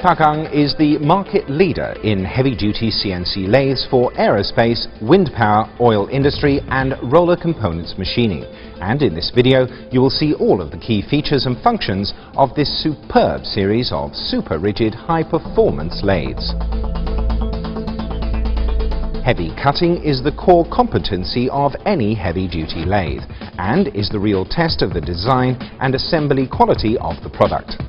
CHÂU is the market leader in heavy-duty CNC lathes for aerospace, wind power, oil industry and roller components machining. And in this video you will see all of the key features and functions of this superb series of super rigid high-performance lathes. Heavy cutting is the core competency of any heavy-duty lathe and is the real test of the design and assembly quality of the product.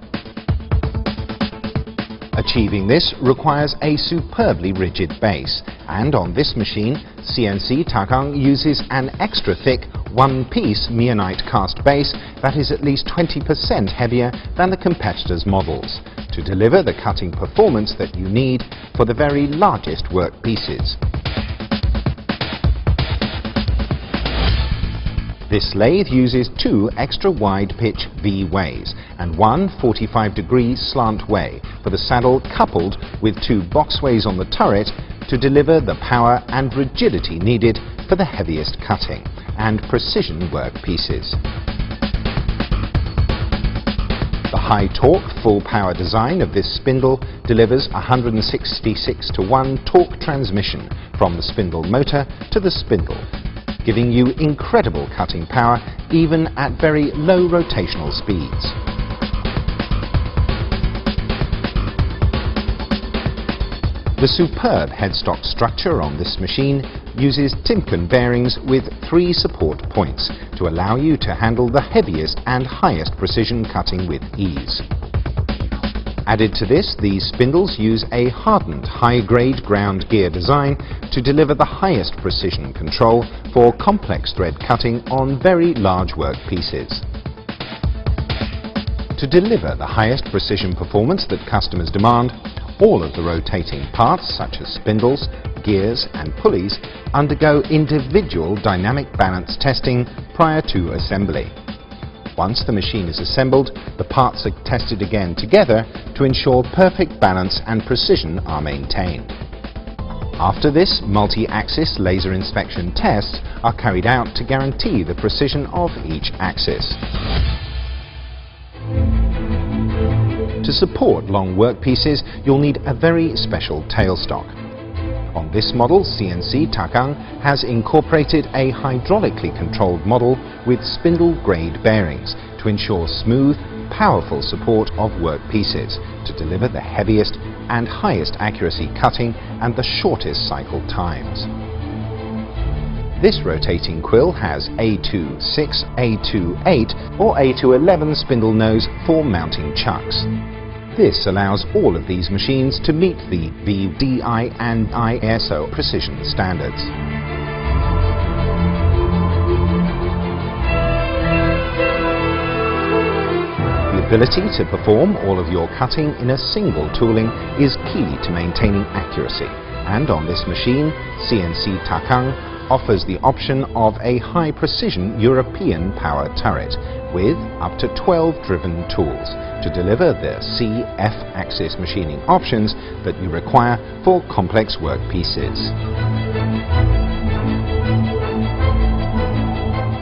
Achieving this requires a superbly rigid base, and on this machine, CNC CHÂU uses an extra thick one-piece meionite cast base that is at least 20% heavier than the competitors' models to deliver the cutting performance that you need for the very largest work pieces. This lathe uses two extra wide pitch V-ways and one 45-degree slant way for the saddle, coupled with two boxways on the turret to deliver the power and rigidity needed for the heaviest cutting and precision work pieces. The high torque full power design of this spindle delivers 166-to-1 torque transmission from the spindle motor to the spindle, giving you incredible cutting power even at very low rotational speeds. The superb headstock structure on this machine uses Timken bearings with 3 support points to allow you to handle the heaviest and highest precision cutting with ease. Added to this, these spindles use a hardened high-grade ground gear design to deliver the highest precision control for complex thread cutting on very large work pieces. To deliver the highest precision performance that customers demand, all of the rotating parts, such as spindles, gears and pulleys, undergo individual dynamic balance testing prior to assembly. Once the machine is assembled, the parts are tested again together to ensure perfect balance and precision are maintained. After this, multi-axis laser inspection tests are carried out to guarantee the precision of each axis. To support long workpieces, you'll need a very special tailstock. On this model, CNC CHÂU has incorporated a hydraulically controlled model with spindle grade bearings to ensure smooth, powerful support of work pieces to deliver the heaviest and highest accuracy cutting and the shortest cycle times. This rotating quill has A2-6, A2-8 or A2-11 spindle nose for mounting chucks. This allows all of these machines to meet the VDI and ISO precision standards. The ability to perform all of your cutting in a single tooling is key to maintaining accuracy, and on this machine, CNC CHÂU offers the option of a high-precision European power turret with up to 12 driven tools to deliver the C-F-axis machining options that you require for complex work pieces.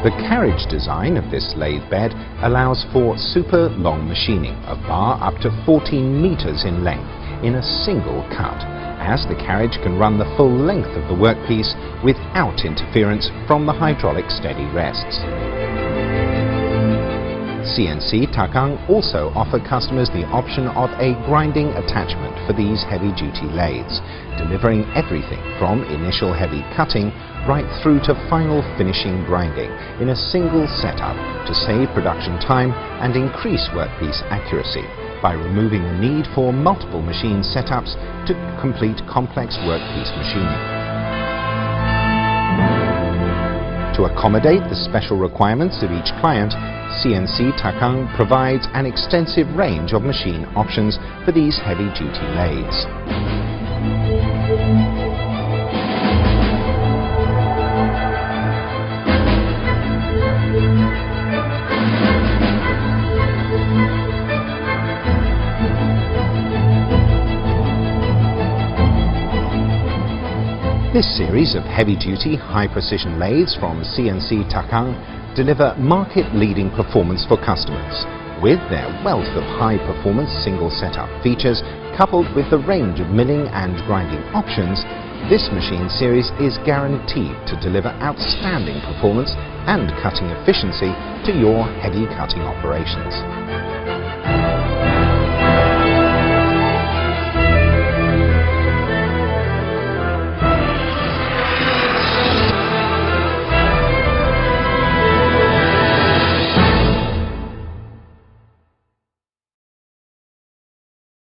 The carriage design of this lathe bed allows for super long machining of bar up to 14 meters in length in a single cut, as the carriage can run the full length of the workpiece without interference from the hydraulic steady rests. CNC CHÂU also offer customers the option of a grinding attachment for these heavy-duty lathes, delivering everything from initial heavy cutting right through to final finishing grinding in a single setup to save production time and increase workpiece accuracy by removing the need for multiple machine setups to complete complex workpiece machining. To accommodate the special requirements of each client, CNC CHÂU provides an extensive range of machine options for these heavy-duty lathes. This series of heavy-duty, high-precision lathes from CNC CHÂU deliver market-leading performance for customers, With their wealth of high-performance single setup features, coupled with the range of milling and grinding options, this machine series is guaranteed to deliver outstanding performance and cutting efficiency to your heavy cutting operations.